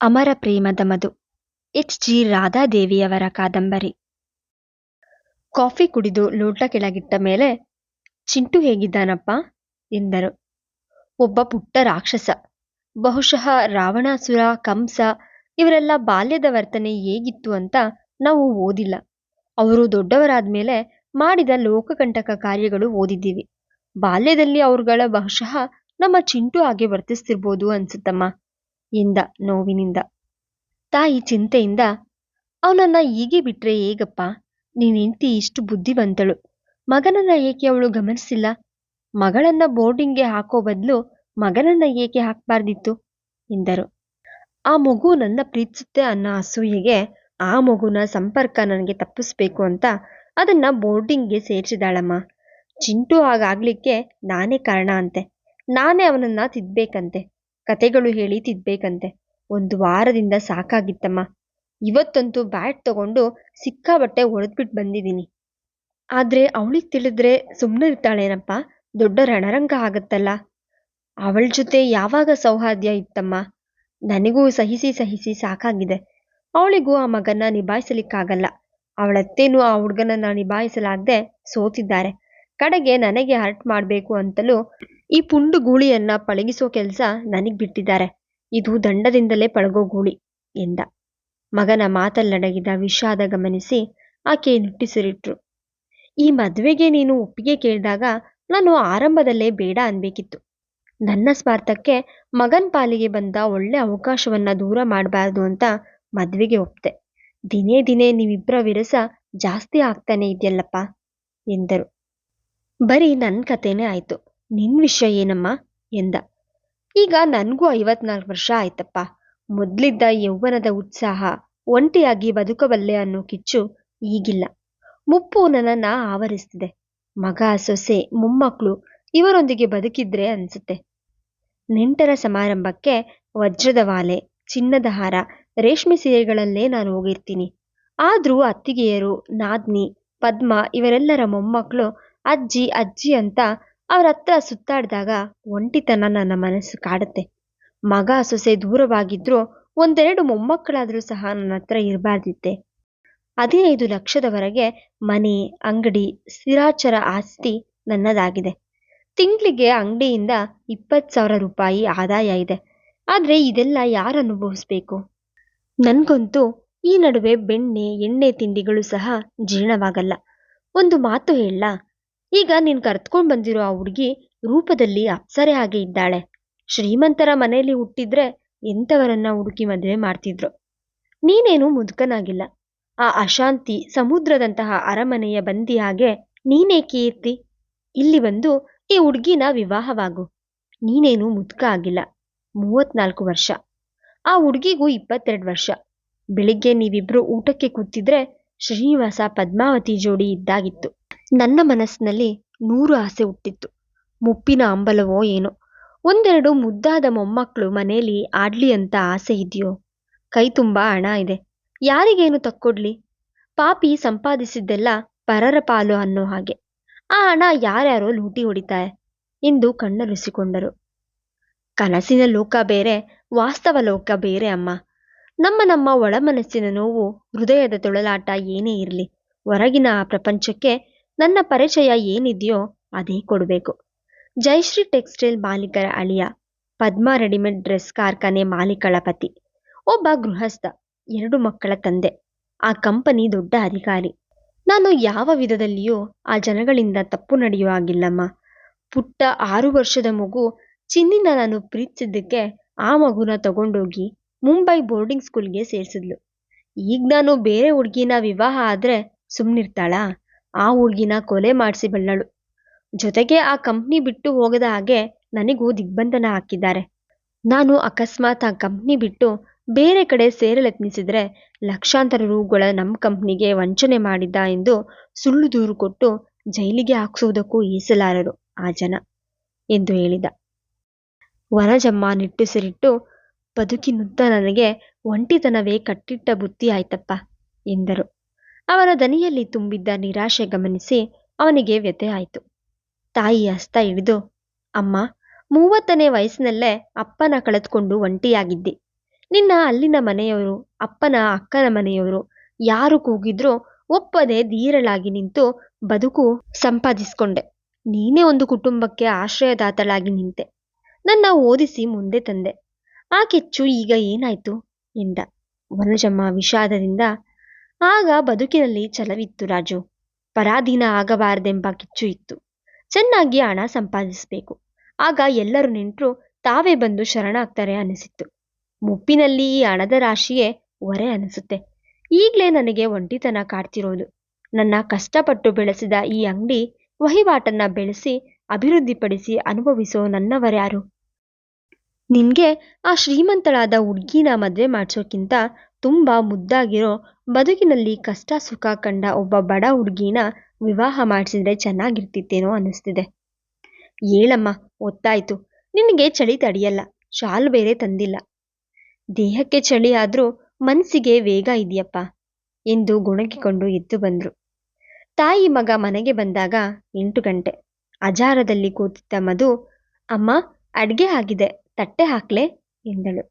ಅಮರ ಪ್ರೇಮದ ಮಧು. H.G. ರಾಧಾದೇವಿಯವರ ಕಾದಂಬರಿ. Coffee ಕುಡಿದು ಲೋಟ ಕೆಳಗಿಟ್ಟ ಮೇಲೆ, ಚಿಂಟು ಹೇಗಿದ್ದಾನಪ್ಪ ಎಂದರು. ಒಬ್ಬ ಪುಟ್ಟ ರಾಕ್ಷಸ. ಬಹುಶಃ ರಾವಣಾಸುರ, ಕಂಸ ಇವರೆಲ್ಲ ಬಾಲ್ಯದ ವರ್ತನೆ ಹೇಗಿತ್ತು ಅಂತ ನಾವು ಓದಿಲ್ಲ. ಅವರು ದೊಡ್ಡವರಾದ್ಮೇಲೆ ಮಾಡಿದ ಲೋಕಕಂಟಕ ಕಾರ್ಯಗಳು ಓದಿದ್ದೀವಿ. ಬಾಲ್ಯದಲ್ಲಿ ಅವರುಗಳ ಬಹುಶಃ ನಮ್ಮ ಚಿಂಟು ಹಾಗೆ ವರ್ತಿಸ್ತಿರ್ಬೋದು ಅನ್ಸುತ್ತಮ್ಮ ಎಂದ ನೋವಿನಿಂದ. ತಾಯಿ ಚಿಂತೆಯಿಂದ, ಅವನನ್ನ ಹೀಗೆ ಬಿಟ್ರೆ ಹೇಗಪ್ಪ? ನೀನ್ ಹೆಂಡ್ತಿ ಇಷ್ಟು ಬುದ್ಧಿವಂತಳು, ಮಗನನ್ನ ಏಕೆ ಅವಳು ಗಮನಿಸಿಲ್ಲ? ಮಗಳನ್ನ ಬೋರ್ಡಿಂಗ್ಗೆ ಹಾಕೋ ಬದಲು ಮಗನನ್ನ ಏಕೆ ಹಾಕ್ಬಾರ್ದಿತ್ತು ಎಂದರು. ಆ ಮಗು ನನ್ನ ಪ್ರೀತಿಸುತ್ತೆ ಅನ್ನೋ ಅಸೂಯೆಗೆ ಆ ಮಗುನ ಸಂಪರ್ಕ ನನಗೆ ತಪ್ಪಿಸ್ಬೇಕು ಅಂತ ಅದನ್ನ ಬೋರ್ಡಿಂಗ್ಗೆ ಸೇರಿಸಿದಾಳಮ್ಮ. ಚಿಂಟು ಹಾಗಾಗ್ಲಿಕ್ಕೆ ನಾನೇ ಕಾರಣ ಅಂತೆ. ನಾನೇ ಅವನನ್ನ ತಿದ್ಬೇಕಂತೆ, ಕತೆಗಳು ಹೇಳಿ ತಿದ್ಬೇಕಂತೆ. 1 ವಾರದಿಂದ ಸಾಕಾಗಿತ್ತಮ್ಮ. ಇವತ್ತಂತೂ ಬ್ಯಾಟ್ ತಗೊಂಡು ಸಿಕ್ಕಾಬಟ್ಟೆ ಹೊಡೆದ್ಬಿಟ್ಟು ಬಂದಿದ್ದೀನಿ. ಆದ್ರೆ ಅವಳಿಗೆ ತಿಳಿದ್ರೆ ಸುಮ್ಮನಿರ್ತಾಳೇನಪ್ಪ? ದೊಡ್ಡ ರಣರಂಗ ಆಗತ್ತಲ್ಲ. ಅವಳ ಜೊತೆ ಯಾವಾಗ ಸೌಹಾರ್ದ ಇತ್ತಮ್ಮ? ನನಗೂ ಸಹಿಸಿ ಸಹಿಸಿ ಸಾಕಾಗಿದೆ. ಅವಳಿಗೂ ಆ ಮಗನ್ನ ನಿಭಾಯಿಸಲಿಕ್ಕಾಗಲ್ಲ. ಅವಳತ್ತೇನು ಆ ಹುಡುಗನನ್ನ ನಿಭಾಯಿಸಲಾಗದೆ ಸೋತಿದ್ದಾರೆ. ಕಡೆಗೆ ನನಗೆ ಹರ್ಟ್ ಮಾಡಬೇಕು ಅಂತಲೂ ಈ ಪುಂಡು ಗೂಳಿಯನ್ನ ಪಳಗಿಸೋ ಕೆಲಸ ನನಗ್ ಬಿಟ್ಟಿದ್ದಾರೆ. ಇದು ದಂಡದಿಂದಲೇ ಪಳಗೋ ಗೂಳಿ ಎಂದ. ಮಗನ ಮಾತಲ್ಲಡಗಿದ ವಿಷಾದ ಗಮನಿಸಿ ಆಕೆ ನಿಟ್ಟುಸಿರಿಟ್ರು. ಈ ಮದುವೆಗೆ ನೀನು ಒಪ್ಪಿಗೆ ಕೇಳಿದಾಗ ನಾನು ಆರಂಭದಲ್ಲೇ ಬೇಡ ಅನ್ಬೇಕಿತ್ತು. ನನ್ನ ಸ್ವಾರ್ಥಕ್ಕೆ ಮಗನ್ ಪಾಲಿಗೆ ಬಂದ ಒಳ್ಳೆ ಅವಕಾಶವನ್ನ ದೂರ ಮಾಡಬಾರ್ದು ಅಂತ ಮದ್ವೆಗೆ ಒಪ್ತೆ. ದಿನೇ ದಿನೇ ನೀವಿಬ್ಬರ ವಿರಸ ಜಾಸ್ತಿ ಆಗ್ತಾನೆ ಇದೆಯಲ್ಲಪ್ಪ ಎಂದರು. ಬರೀ ನನ್ನ ಕಥೆನೇ ಆಯ್ತು, ನಿನ್ ವಿಷಯ ಏನಮ್ಮ ಎಂದ. ಈಗ ನನಗೂ 54 ವರ್ಷ ಆಯ್ತಪ್ಪ. ಮೊದ್ಲಿದ್ದ ಯೌವನದ ಉತ್ಸಾಹ, ಒಂಟಿಯಾಗಿ ಬದುಕಬಲ್ಲೆ ಅನ್ನೋ ಕಿಚ್ಚು ಈಗಿಲ್ಲ. ಮುಪ್ಪು ನನ್ನನ್ನ ಆವರಿಸ್ತಿದೆ. ಮಗ, ಸೊಸೆ, ಮೊಮ್ಮಕ್ಕಳು ಇವರೊಂದಿಗೆ ಬದುಕಿದ್ರೆ ಅನ್ಸುತ್ತೆ. ನೆಂಟರ ಸಮಾರಂಭಕ್ಕೆ ವಜ್ರದ ವಾಲೆ, ಚಿನ್ನದ ಹಾರ, ರೇಷ್ಮೆ ಸೀರೆಗಳಲ್ಲೇ ನಾನು ಹೋಗಿರ್ತೀನಿ. ಆದ್ರೂ ಅತ್ತಿಗೆಯರು, ನಾದ್ನಿ, ಪದ್ಮ ಇವರೆಲ್ಲರ ಮೊಮ್ಮಕ್ಕಳು ಅಜ್ಜಿ ಅಜ್ಜಿ ಅಂತ ಅವ್ರ ಹತ್ರ ಸುತ್ತಾಡಿದಾಗ ಒಂಟಿತನ ನನ್ನ ಮನಸ್ಸು ಕಾಡುತ್ತೆ. ಮಗ ಸೊಸೆ ದೂರವಾಗಿದ್ರು 1-2 ಮೊಮ್ಮಕ್ಕಳಾದ್ರೂ ಸಹ ನನ್ನ ಹತ್ರ ಇರಬಾರ್ದಿತ್ತೆ. 15 ಲಕ್ಷದವರೆಗೆ ಮನೆ, ಅಂಗಡಿ, ಸ್ಥಿರಾಚರ ಆಸ್ತಿ ನನ್ನದಾಗಿದೆ. ತಿಂಗಳಿಗೆ ಅಂಗಡಿಯಿಂದ 20,000 ರೂಪಾಯಿ ಆದಾಯ ಇದೆ. ಆದ್ರೆ ಇದೆಲ್ಲ ಯಾರು ಅನುಭವಿಸ್ಬೇಕು? ನನ್ಗಂತೂ ಈ ನಡುವೆ ಬೆಣ್ಣೆ ಎಣ್ಣೆ ತಿಂಡಿಗಳು ಸಹ ಜೀರ್ಣವಾಗಲ್ಲ. ಒಂದು ಮಾತು ಹೇಳ, ಈಗ ನೀನ್ ಕರ್ತ್ಕೊಂಡ್ ಬಂದಿರೋ ಆ ಹುಡುಗಿ ರೂಪದಲ್ಲಿ ಅಪ್ಸರೆ ಹಾಗೆ ಇದ್ದಾಳೆ. ಶ್ರೀಮಂತರ ಮನೆಯಲ್ಲಿ ಹುಟ್ಟಿದ್ರೆ ಎಂಥವರನ್ನ ಹುಡುಕಿ ಮದುವೆ ಮಾಡ್ತಿದ್ರು. ನೀನೇನು ಮುದುಕನಾಗಿಲ್ಲ. ಆ ಅಶಾಂತಿ ಸಮುದ್ರದಂತಹ ಅರಮನೆಯ ಬಂದಿ ಹಾಗೆ ನೀನೇಕೆ ಇರ್ತಿ? ಇಲ್ಲಿ ಬಂದು ಈ ಹುಡುಗಿನ ವಿವಾಹವಾಗು. ನೀನೇನು ಮುದುಕ ಆಗಿಲ್ಲ. 34 ವರ್ಷ. ಆ ಹುಡುಗಿಗೂ 22 ವರ್ಷ. ಬೆಳಿಗ್ಗೆ ನೀವಿಬ್ರು ಊಟಕ್ಕೆ ಕೂತಿದ್ರೆ ಶ್ರೀನಿವಾಸ ಪದ್ಮಾವತಿ ಜೋಡಿ ಇದ್ದಾಗಿತ್ತು. ನನ್ನ ಮನಸ್ಸಿನಲ್ಲಿ 100 ಆಸೆ ಹುಟ್ಟಿತ್ತು. ಮುಪ್ಪಿನ ಅಂಬಲವೋ ಏನೋ. 1-2 ಮುದ್ದಾದ ಮೊಮ್ಮಕ್ಕಳು ಮನೇಲಿ ಆಡ್ಲಿ ಅಂತ ಆಸೆ ಇದೆಯೋ? ಕೈ ತುಂಬಾ ಹಣ ಇದೆ, ಯಾರಿಗೇನು ತಕ್ಕೊಡ್ಲಿ? ಪಾಪಿ ಸಂಪಾದಿಸಿದ್ದೆಲ್ಲ ಪರರ ಪಾಲು ಅನ್ನೋ ಹಾಗೆ. ಆ ಹಣ ಯಾರ್ಯಾರೋ ಲೂಟಿ ಹೊಡಿತಾರೆ ಎಂದು ಕಣ್ಣೊರೆಸಿಕೊಂಡರು. ಕನಸಿನ ಲೋಕ ಬೇರೆ, ವಾಸ್ತವ ಲೋಕ ಬೇರೆ ಅಮ್ಮ. ನಮ್ಮ ಒಳ ಮನಸ್ಸಿನ ನೋವು, ಹೃದಯದ ತೊಳಲಾಟ ಏನೇ ಇರಲಿ, ಹೊರಗಿನ ಆ ಪ್ರಪಂಚಕ್ಕೆ ನನ್ನ ಪರಿಚಯ ಏನಿದೆಯೋ ಅದೇ ಕೊಡಬೇಕು. ಜಯಶ್ರೀ ಟೆಕ್ಸ್ಟೈಲ್ ಮಾಲೀಕರ ಅಳಿಯ, ಪದ್ಮಾ ರೆಡಿಮೇಡ್ ಡ್ರೆಸ್ ಕಾರ್ಖಾನೆ ಮಾಲೀಕಳ ಪತಿ, ಒಬ್ಬ ಗೃಹಸ್ಥ, 2 ಮಕ್ಕಳ ತಂದೆ, ಆ ಕಂಪನಿ ದೊಡ್ಡ ಅಧಿಕಾರಿ. ನಾನು ಯಾವ ವಿಧದಲ್ಲಿಯೂ ಆ ಜನಗಳಿಂದ ತಪ್ಪು ನಡೆಯೋ ಆಗಿಲ್ಲಮ್ಮ. ಪುಟ್ಟ 6 ವರ್ಷದ ಮಗು ಚಿನ್ನಿನ ನಾನು ಪ್ರೀತಿಸಿದ್ದಕ್ಕೆ ಆ ಮಗುನ ತಗೊಂಡೋಗಿ ಮುಂಬೈ ಬೋರ್ಡಿಂಗ್ ಸ್ಕೂಲ್ಗೆ ಸೇರಿಸಿದ್ಲು. ಈಗ ನಾನು ಬೇರೆ ಹುಡುಗಿನ ವಿವಾಹ ಆದ್ರೆ ಸುಮ್ಮನಿರ್ತಾಳಾ? ಆ ಹುಡುಗಿನ ಕೊಲೆ ಮಾಡಿಸಿ ಬಳ್ಳಳು. ಜೊತೆಗೆ ಆ ಕಂಪ್ನಿ ಬಿಟ್ಟು ಹೋಗದ ಹಾಗೆ ನನಗೂ ದಿಗ್ಬಂಧನ ಹಾಕಿದ್ದಾರೆ. ನಾನು ಅಕಸ್ಮಾತ್ ಆ ಕಂಪ್ನಿ ಬಿಟ್ಟು ಬೇರೆ ಕಡೆ ಸೇರಲೆತ್ನಿಸಿದ್ರೆ ಲಕ್ಷಾಂತರ ರೂಗಳ ನಮ್ಮ ಕಂಪ್ನಿಗೆ ವಂಚನೆ ಮಾಡಿದ್ದ ಎಂದು ಸುಳ್ಳು ದೂರು ಕೊಟ್ಟು ಜೈಲಿಗೆ ಹಾಕ್ಸೋದಕ್ಕೂ ಈಸಲಾರರು ಆ ಜನ ಎಂದು ಹೇಳಿದ. ವನಜಮ್ಮ ನಿಟ್ಟುಸಿರಿಟ್ಟು, ಬದುಕಿನುದ್ದ ನನಗೆ ಒಂಟಿತನವೇ ಕಟ್ಟಿಟ್ಟ ಬುತ್ತಿ ಆಯ್ತಪ್ಪ ಎಂದರು. ಅವನ ದನಿಯಲ್ಲಿ ತುಂಬಿದ್ದ ನಿರಾಶೆ ಗಮನಿಸಿ ಅವನಿಗೆ ವ್ಯಥೆ ಆಯಿತು. ತಾಯಿ ಹಸ್ತ ಹಿಡಿದು, ಅಮ್ಮ, 30ನೇ ವಯಸ್ಸಿನಲ್ಲೇ ಅಪ್ಪನ ಕಳೆದುಕೊಂಡು ಒಂಟಿಯಾಗಿದ್ದಿ. ನಿನ್ನ ಅಲ್ಲಿನ ಮನೆಯವರು, ಅಪ್ಪನ ಅಕ್ಕನ ಮನೆಯವರು ಯಾರು ಕೂಗಿದ್ರೂ ಒಪ್ಪದೆ ಧೀರಳಾಗಿ ನಿಂತು ಬದುಕು ಸಂಪಾದಿಸ್ಕೊಂಡೆ. ನೀನೇ ಒಂದು ಕುಟುಂಬಕ್ಕೆ ಆಶ್ರಯದಾತಳಾಗಿ ನಿಂತೆ. ನನ್ನ ಓದಿಸಿ ಮುಂದೆ ತಂದೆ. ಆ ಕೆಚ್ಚು ಈಗ ಏನಾಯ್ತು ಎಂದ ವನಜಮ್ಮ ವಿಷಾದದಿಂದ. ಆಗ ಬದುಕಿನಲ್ಲಿ ಛಲವಿತ್ತು ರಾಜು. ಪರಾಧೀನ ಆಗಬಾರದೆಂಬ ಕಿಚ್ಚು ಇತ್ತು. ಚೆನ್ನಾಗಿ ಹಣ ಸಂಪಾದಿಸಬೇಕು. ಆಗ ಎಲ್ಲರೂ ನೆಂಟರು ತಾವೇ ಬಂದು ಶರಣಾಗ್ತಾರೆ ಅನಿಸಿತ್ತು. ಮುಪ್ಪಿನಲ್ಲಿ ಈ ಹಣದ ರಾಶಿಯೇ ಹೊರೆ ಅನಿಸುತ್ತೆ. ಈಗಲೇ ನನಗೆ ಒಂಟಿತನ ಕಾಡ್ತಿರೋದು. ನನ್ನ ಕಷ್ಟಪಟ್ಟು ಬೆಳೆಸಿದ ಈ ಅಂಗಡಿ ವಹಿವಾಟನ್ನ ಬೆಳೆಸಿ ಅಭಿವೃದ್ಧಿಪಡಿಸಿ ಅನುಭವಿಸೋ ನನ್ನವರ್ಯಾರು? ನಿನ್ಗೆ ಆ ಶ್ರೀಮಂತಳಾದ ಹುಡ್ಗಿನ ಮದುವೆ ಮಾಡಿಸೋಕ್ಕಿಂತ ತುಂಬ ಮುದ್ದಾಗಿರೋ, ಬದುಕಿನಲ್ಲಿ ಕಷ್ಟ ಸುಖ ಕಂಡ ಒಬ್ಬ ಬಡ ಹುಡ್ಗಿನ ವಿವಾಹ ಮಾಡಿಸಿದ್ರೆ ಚೆನ್ನಾಗಿರ್ತಿತ್ತೇನೋ ಅನ್ನಿಸ್ತಿದೆ. ಹೇಳಮ್ಮ, ಒತ್ತಾಯ್ತು. ನಿನಗೆ ಚಳಿ ತಡಿಯಲ್ಲ. ಶಾಲು ಬೇರೆ ತಂದಿಲ್ಲ. ದೇಹಕ್ಕೆ ಚಳಿ ಆದ್ರೂ ಮನಸ್ಸಿಗೆ ವೇಗ ಇದೆಯಪ್ಪ ಎಂದು ಗುಣಗಿಕೊಂಡು ಎದ್ದು ಬಂದ್ರು. ತಾಯಿ ಮಗ ಮನೆಗೆ ಬಂದಾಗ 8 ಗಂಟೆ. ಅಜಾರದಲ್ಲಿ ಕೂತಿದ್ದ ಮಧು, ಅಮ್ಮ ಅಡ್ಗೆ ಆಗಿದೆ, ತಟ್ಟೆ ಹಾಕ್ಲೆ ಎಂದಳು.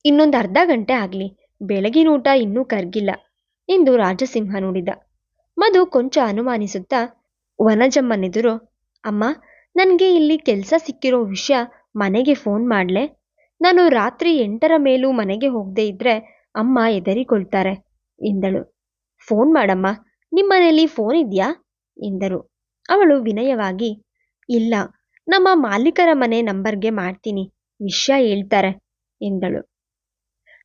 ಇನ್ನೊಂದು ಅರ್ಧ ಗಂಟೆ ಆಗ್ಲಿ, ಬೆಳಗಿನ ಊಟ ಇನ್ನೂ ಕರ್ಗಿಲ್ಲ ಎಂದು ರಾಜಸಿಂಹ ನುಡಿದ. ಮಧು ಕೊಂಚ ಅನುಮಾನಿಸುತ್ತಾ ವನಜಮ್ಮನೆದುರು, ಅಮ್ಮ ನನಗೆ ಇಲ್ಲಿ ಕೆಲಸ ಸಿಕ್ಕಿರೋ ವಿಷಯ ಮನೆಗೆ ಫೋನ್ ಮಾಡ್ಲೆ? ನಾನು ರಾತ್ರಿ 8ರ ಮೇಲೂ ಮನೆಗೆ ಹೋಗದೆ ಇದ್ರೆ ಅಮ್ಮ ಹೆದರಿಕೊಳ್ತಾರೆ ಎಂದಳು. ಫೋನ್ ಮಾಡಮ್ಮ, ನಿಮ್ಮನೇಲಿ ಫೋನ್ ಇದೆಯಾ ಎಂದರು. ಅವಳು ವಿನಯವಾಗಿ, ಇಲ್ಲ, ನಮ್ಮ ಮಾಲೀಕರ ಮನೆ ನಂಬರ್ಗೆ ಮಾಡ್ತೀನಿ, ವಿಷಯ ಹೇಳ್ತಾರೆ ಎಂದಳು.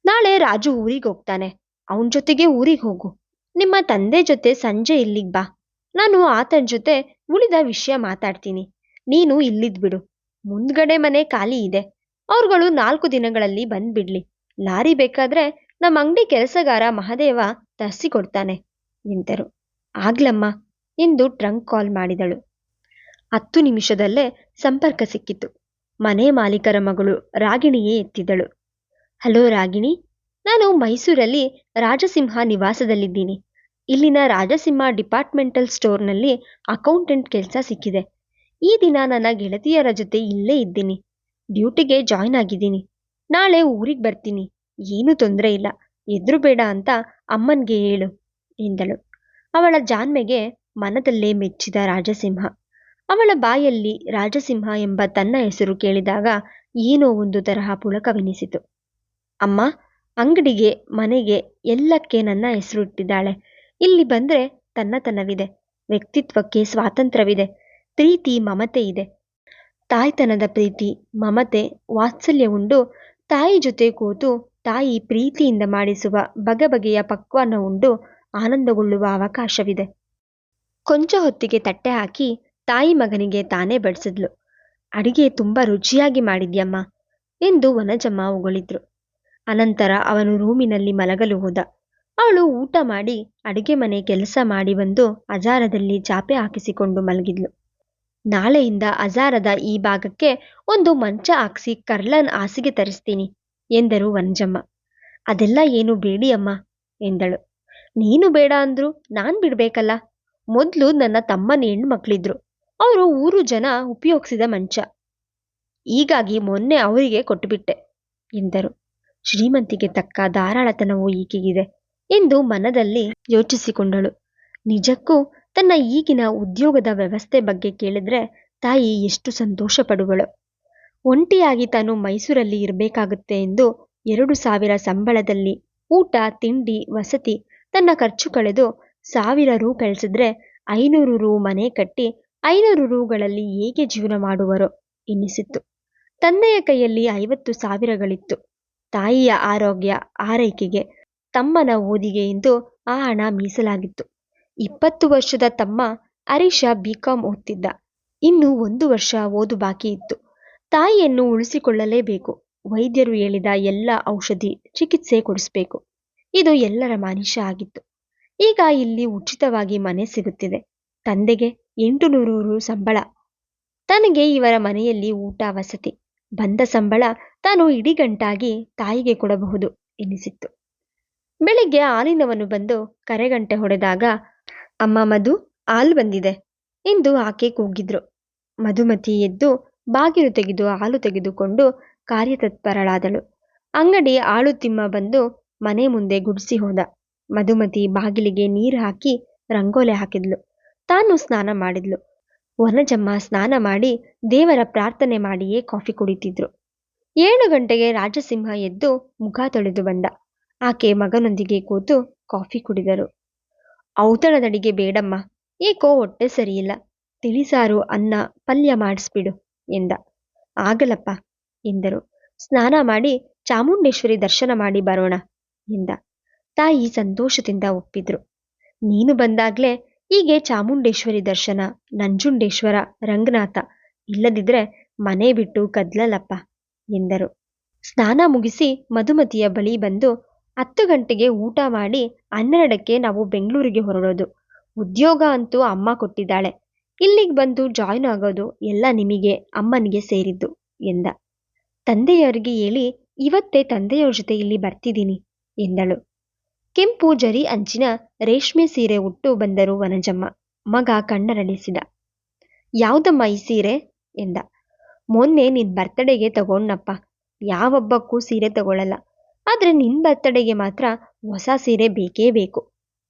ನಾಳೆ ರಾಜು ಊರಿಗೆ ಹೋಗ್ತಾನೆ, ಅವನ ಜೊತೆಗೆ ಊರಿಗೆ ಹೋಗು. ನಿಮ್ಮ ತಂದೆ ಜೊತೆ ಸಂಜೆ ಇಲ್ಲಿಗೆ ಬಾ. ನಾನು ಆತನ ಜೊತೆ ಉಳಿದ ವಿಷಯ ಮಾತಾಡ್ತೀನಿ. ನೀನು ಇಲ್ಲಿದ್ಬಿಡು. ಮುಂದ್ಗಡೆ ಮನೆ ಖಾಲಿ ಇದೆ. ಅವ್ರುಗಳು 4 ದಿನಗಳಲ್ಲಿ ಬಂದ್ಬಿಡ್ಲಿ. ಲಾರಿ ಬೇಕಾದ್ರೆ ನಮ್ಮ ಅಂಗಡಿ ಕೆಲಸಗಾರ ಮಹದೇವ ತರಿಸಿಕೊಡ್ತಾನೆ ಎಂದರು. ಆಗ್ಲಮ್ಮ ಎಂದು ಟ್ರಂಕ್ ಕಾಲ್ ಮಾಡಿದಳು. 10 ನಿಮಿಷದಲ್ಲೇ ಸಂಪರ್ಕ ಸಿಕ್ಕಿತು. ಮನೆ ಮಾಲೀಕರ ಮಗಳು ರಾಗಿಣಿಯೇ ಎತ್ತಿದಳು. ಹಲೋ ರಾಗಿಣಿ, ನಾನು ಮೈಸೂರಲ್ಲಿ ರಾಜಸಿಂಹ ನಿವಾಸದಲ್ಲಿದ್ದೀನಿ. ಇಲ್ಲಿನ ರಾಜಸಿಂಹ ಡಿಪಾರ್ಟ್ಮೆಂಟಲ್ ಸ್ಟೋರ್ನಲ್ಲಿ ಅಕೌಂಟೆಂಟ್ ಕೆಲಸ ಸಿಕ್ಕಿದೆ. ಈ ದಿನ ನನ್ನ ಗೆಳತಿಯರ ಜೊತೆ ಇಲ್ಲೇ ಇದ್ದೀನಿ. ಡ್ಯೂಟಿಗೆ ಜಾಯ್ನ್ ಆಗಿದ್ದೀನಿ. ನಾಳೆ ಊರಿಗೆ ಬರ್ತೀನಿ. ಏನೂ ತೊಂದರೆ ಇಲ್ಲ, ಎದ್ರು ಬೇಡ ಅಂತ ಅಮ್ಮನ್ಗೆ ಹೇಳು ಎಂದಳು. ಅವಳ ಜಾಣ್ಮೆಗೆ ಮನದಲ್ಲೇ ಮೆಚ್ಚಿದ ರಾಜಸಿಂಹ. ಅವಳ ಬಾಯಲ್ಲಿ ರಾಜಸಿಂಹ ಎಂಬ ತನ್ನ ಹೆಸರು ಕೇಳಿದಾಗ ಏನೋ ಒಂದು ತರಹ ಪುಳಕವೆನಿಸಿತು. ಅಮ್ಮ, ಅಂಗಡಿಗೆ ಮನೆಗೆ ಎಲ್ಲಕ್ಕೆ ನನ್ನ ಹೆಸರು ಇಟ್ಟಿದ್ದಾಳೆ. ಇಲ್ಲಿ ಬಂದ್ರೆ ತನ್ನತನವಿದೆ, ವ್ಯಕ್ತಿತ್ವಕ್ಕೆ ಸ್ವಾತಂತ್ರ್ಯವಿದೆ, ಪ್ರೀತಿ ಮಮತೆ ಇದೆ. ತಾಯ್ತನದ ಪ್ರೀತಿ ಮಮತೆ ವಾತ್ಸಲ್ಯ ಉಂಡು ತಾಯಿ ಜೊತೆ ಕೂತು ತಾಯಿ ಪ್ರೀತಿಯಿಂದ ಮಾಡಿಸುವ ಬಗೆಬಗೆಯ ಪಕ್ವಾನ್ನ ಉಂಡು ಆನಂದಗೊಳ್ಳುವ ಅವಕಾಶವಿದೆ. ಕೊಂಚ ಹೊತ್ತಿಗೆ ತಟ್ಟೆ ಹಾಕಿ ತಾಯಿ ಮಗನಿಗೆ ತಾನೇ ಬಡಿಸಿದ್ಲು. ಅಡಿಗೆ ತುಂಬ ರುಚಿಯಾಗಿ ಮಾಡಿದ್ಯಮ್ಮ ಎಂದು ವನಜಮ್ಮ ಹೊಗಳಿದ್ರು. ಅನಂತರ ಅವನು ರೂಮಿನಲ್ಲಿ ಮಲಗಲು ಹೋದ. ಅವಳು ಊಟ ಮಾಡಿ ಅಡುಗೆ ಮನೆ ಕೆಲಸ ಮಾಡಿ ಬಂದು ಅಜಾರದಲ್ಲಿ ಚಾಪೆ ಹಾಕಿಸಿಕೊಂಡು ಮಲಗಿದ್ಲು. ನಾಳೆಯಿಂದ ಅಜಾರದ ಈ ಭಾಗಕ್ಕೆ ಒಂದು ಮಂಚ ಹಾಕ್ಸಿ ಕರ್ಲನ್ ಹಾಸಿಗೆ ತರಿಸ್ತೀನಿ ಎಂದರು ವನಜಮ್ಮ. ಅದೆಲ್ಲ ಏನು ಬೇಡಿ ಅಮ್ಮ ಎಂದಳು. ನೀನು ಬೇಡ ಅಂದ್ರು ನಾನ್ ಬಿಡ್ಬೇಕಲ್ಲ. ಮೊದಲು ನನ್ನ ತಮ್ಮನ ಹೆಣ್ಮಕ್ಳಿದ್ರು, ಅವರು ಊರು ಜನ ಉಪಯೋಗಿಸಿದ ಮಂಚ. ಹೀಗಾಗಿ ಮೊನ್ನೆ ಅವರಿಗೆ ಕೊಟ್ಟುಬಿಟ್ಟೆ ಎಂದರು. ಶ್ರೀಮಂತಿಗೆ ತಕ್ಕ ಧಾರಾಳತನವೂ ಈಕೆಗಿದೆ ಎಂದು ಮನದಲ್ಲಿ ಯೋಚಿಸಿಕೊಂಡಳು. ನಿಜಕ್ಕೂ ತನ್ನ ಈಗಿನ ಉದ್ಯೋಗದ ವ್ಯವಸ್ಥೆ ಬಗ್ಗೆ ಕೇಳಿದ್ರೆ ತಾಯಿ ಎಷ್ಟು ಸಂತೋಷ ಪಡುವಳು. ಒಂಟಿಯಾಗಿ ತಾನು ಮೈಸೂರಲ್ಲಿ ಇರಬೇಕಾಗುತ್ತೆ ಎಂದು 2,000 ಸಂಬಳದಲ್ಲಿ ಊಟ ತಿಂಡಿ ವಸತಿ ತನ್ನ ಖರ್ಚು ಕಳೆದು 1,000 ರೂ ಕಳಿಸಿದ್ರೆ 500 ರೂ ಮನೆ ಕಟ್ಟಿ 500 ರೂಗಳಲ್ಲಿ ಹೇಗೆ ಜೀವನ ಮಾಡುವರೋ ಎನ್ನಿಸಿತ್ತು. ತಂದೆಯ ಕೈಯಲ್ಲಿ 50,000ಗಳಿತ್ತು. ತಾಯಿಯ ಆರೋಗ್ಯ ಆರೈಕೆಗೆ, ತಮ್ಮನ ಓದಿಗೆ ಎಂದು ಆ ಹಣ ಮೀಸಲಾಗಿತ್ತು. 20 ವರ್ಷದ ತಮ್ಮ ಹರೀಶ BCom ಓದ್ತಿದ್ದ. ಇನ್ನು 1 ವರ್ಷ ಓದು ಬಾಕಿ ಇತ್ತು. ತಾಯಿಯನ್ನು ಉಳಿಸಿಕೊಳ್ಳಲೇಬೇಕು. ವೈದ್ಯರು ಹೇಳಿದ ಎಲ್ಲ ಔಷಧಿ ಚಿಕಿತ್ಸೆ ಕೊಡಿಸಬೇಕು. ಇದು ಎಲ್ಲರ ಮಾನಿಷ ಆಗಿತ್ತು. ಈಗ ಇಲ್ಲಿ ಉಚಿತವಾಗಿ ಮನೆ ಸಿಗುತ್ತಿದೆ. ತಂದೆಗೆ 800 ರೂ ಸಂಬಳ. ತನಗೆ ಇವರ ಮನೆಯಲ್ಲಿ ಊಟ ವಸತಿ. ಬಂದ ಸಂಬಳ ತಾನು ಇಡಿಗಂಟಾಗಿ ತಾಯಿಗೆ ಕೊಡಬಹುದು ಎನಿಸಿತ್ತು. ಬೆಳಿಗ್ಗೆ ಹಾಲಿನವನು ಬಂದು ಕರೆಗಂಟೆ ಹೊಡೆದಾಗ, ಅಮ್ಮ ಮಧು, ಹಾಲು ಬಂದಿದೆ ಎಂದು ಆಕೆ ಕೂಗಿದ್ರು. ಮಧುಮತಿ ಎದ್ದು ಬಾಗಿಲು ತೆಗೆದು ಹಾಲು ತೆಗೆದುಕೊಂಡು ಕಾರ್ಯತತ್ಪರಳಾದಳು. ಅಂಗಡಿ ಆಳು ತಿಮ್ಮ ಬಂದು ಮನೆ ಮುಂದೆ ಗುಡಿಸಿ ಹೋದ. ಮಧುಮತಿ ಬಾಗಿಲಿಗೆ ನೀರು ಹಾಕಿ ರಂಗೋಲೆ ಹಾಕಿದ್ಲು. ತಾನು ಸ್ನಾನ ಮಾಡಿದ್ಲು. ವನಜಮ್ಮ ಸ್ನಾನ ಮಾಡಿ ದೇವರ ಪ್ರಾರ್ಥನೆ ಮಾಡಿಯೇ ಕಾಫಿ ಕುಡಿತಿದ್ರು. 7 ಗಂಟೆಗೆ ರಾಜಸಿಂಹ ಎದ್ದು ಮುಖ ತೊಳೆದು ಬಂದ. ಆಕೆ ಮಗನೊಂದಿಗೆ ಕೂತು ಕಾಫಿ ಕುಡಿದರು. ಔತಣದಡಿಗೆ ಬೇಡಮ್ಮ, ಏಕೋ ಹೊಟ್ಟೆ ಸರಿಯಿಲ್ಲ, ತಿಳಿಸಾರು ಅನ್ನ ಪಲ್ಯ ಮಾಡಿಸ್ಬಿಡು ಎಂದ. ಆಗಲಪ್ಪ ಎಂದರು. ಸ್ನಾನ ಮಾಡಿ ಚಾಮುಂಡೇಶ್ವರಿ ದರ್ಶನ ಮಾಡಿ ಬರೋಣ ಎಂದ. ತಾಯಿ ಸಂತೋಷದಿಂದ ಒಪ್ಪಿದ್ರು. ನೀನು ಬಂದಾಗ್ಲೇ ಹೀಗೆ ಚಾಮುಂಡೇಶ್ವರಿ ದರ್ಶನ, ನಂಜುಂಡೇಶ್ವರ, ರಂಗನಾಥ, ಇಲ್ಲದಿದ್ರೆ ಮನೆ ಬಿಟ್ಟು ಕದ್ಲಲ್ಲಪ್ಪ ಎಂದರು. ಸ್ನಾನ ಮುಗಿಸಿ ಮಧುಮತಿಯ ಬಳಿ ಬಂದು 10 ಗಂಟೆಗೆ ಊಟ ಮಾಡಿ 12ಕ್ಕೆ ನಾವು ಬೆಂಗಳೂರಿಗೆ ಹೊರಡೋದು. ಉದ್ಯೋಗ ಅಂತೂ ಅಮ್ಮ ಕೊಟ್ಟಿದ್ದಾಳೆ. ಇಲ್ಲಿಗೆ ಬಂದು ಜಾಯ್ನ್ ಆಗೋದು ಎಲ್ಲ ನಿಮಗೆ ಅಮ್ಮನಿಗೆ ಸೇರಿದ್ದು ಎಂದ. ತಂದೆಯವರಿಗೆ ಹೇಳಿ ಇವತ್ತೇ ತಂದೆಯವ್ರ ಜೊತೆ ಇಲ್ಲಿ ಬರ್ತಿದ್ದೀನಿ ಎಂದಳು. ಕೆಂಪು ಜರಿ ಅಂಚಿನ ರೇಷ್ಮೆ ಸೀರೆ ಉಟ್ಟು ಬಂದರು ವನಜಮ್ಮ. ಮಗ ಕಣ್ಣರಳಿಸಿದ. ಯಾವುದಮ್ಮ ಈ ಸೀರೆ ಎಂದ. ಮೊನ್ನೆ ನಿನ್ ಬರ್ತಡೆಗೆ ತಗೊಂಡ್ನಪ್ಪ. ಯಾವೊಬ್ಬಕ್ಕೂ ಸೀರೆ ತಗೊಳ್ಳಲ್ಲ, ಆದ್ರೆ ನಿನ್ ಬರ್ತಡೆಗೆ ಮಾತ್ರ ಹೊಸ ಸೀರೆ ಬೇಕೇ ಬೇಕು.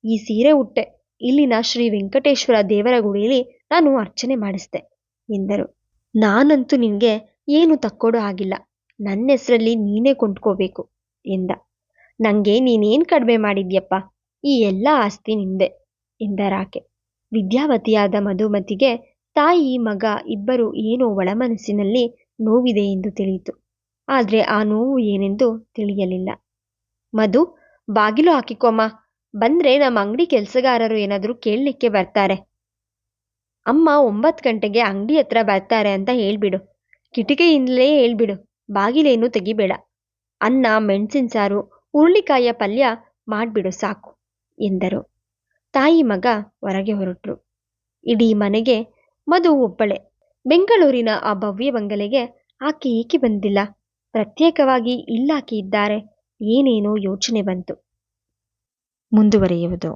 ಈ ಸೀರೆ ಉಟ್ಟೆ ಇಲ್ಲಿನ ಶ್ರೀ ವೆಂಕಟೇಶ್ವರ ದೇವರ ಗುಡಿಯಲ್ಲಿ ನಾನು ಅರ್ಚನೆ ಮಾಡಿಸ್ದೆ ಎಂದರು. ನಾನಂತೂ ನಿನ್ಗೆ ಏನು ತಕ್ಕೊಡೋ ಆಗಿಲ್ಲ, ನನ್ನ ಹೆಸರಲ್ಲಿ ನೀನೇ ಕೊಂಡ್ಕೋಬೇಕು ಎಂದ. ನಂಗೆ ನೀನೇನ್ ಕಡಿಮೆ ಮಾಡಿದ್ಯಪ್ಪ, ಈ ಎಲ್ಲ ಆಸ್ತಿ ನಿಂದೆ ಎಂದರಾಕೆ. ವಿದ್ಯಾವತಿಯಾದ ಮಧುಮತಿಗೆ ತಾಯಿ ಮಗ ಇಬ್ಬರು ಏನೋ ಒಳಮನಸ್ಸಿನಲ್ಲಿ ನೋವಿದೆ ಎಂದು ತಿಳಿಯಿತು. ಆದ್ರೆ ಆ ನೋವು ಏನೆಂದು ತಿಳಿಯಲಿಲ್ಲ. ಮಧು, ಬಾಗಿಲು ಹಾಕಿಕೊಮ್ಮ, ಬಂದ್ರೆ ನಮ್ಮ ಅಂಗಡಿ ಕೆಲಸಗಾರರು ಏನಾದರೂ ಕೇಳಲಿಕ್ಕೆ ಬರ್ತಾರೆ. ಅಮ್ಮ 9 ಗಂಟೆಗೆ ಅಂಗಡಿ ಹತ್ರ ಬರ್ತಾರೆ ಅಂತ ಹೇಳ್ಬಿಡು. ಕಿಟಿಕಿಯಿಂದಲೇ ಹೇಳ್ಬಿಡು, ಬಾಗಿಲೇನು ತೆಗಿಬೇಡ. ಅನ್ನ, ಮೆಣಸಿನ ಸಾರು, ಹುರುಳಿಕಾಯಿಯ ಪಲ್ಯ ಮಾಡ್ಬಿಡು ಸಾಕು ಎಂದರು. ತಾಯಿ ಮಗ ಹೊರಗೆ ಹೊರಟರು. ಇಡೀ ಮನೆಗೆ ಮಧು ಒಬ್ಬಳೆ. ಬೆಂಗಳೂರಿನ ಆ ಭವ್ಯ ಬಂಗಲೆಗೆ ಆಕೆ ಏಕೆ ಬಂದಿಲ್ಲ? ಪ್ರತ್ಯೇಕವಾಗಿ ಇಲ್ಲಾಕೆ ಇದ್ದಾರೆ? ಏನೇನೋ ಯೋಚನೆ ಬಂತು. ಮುಂದುವರಿಯುವುದು.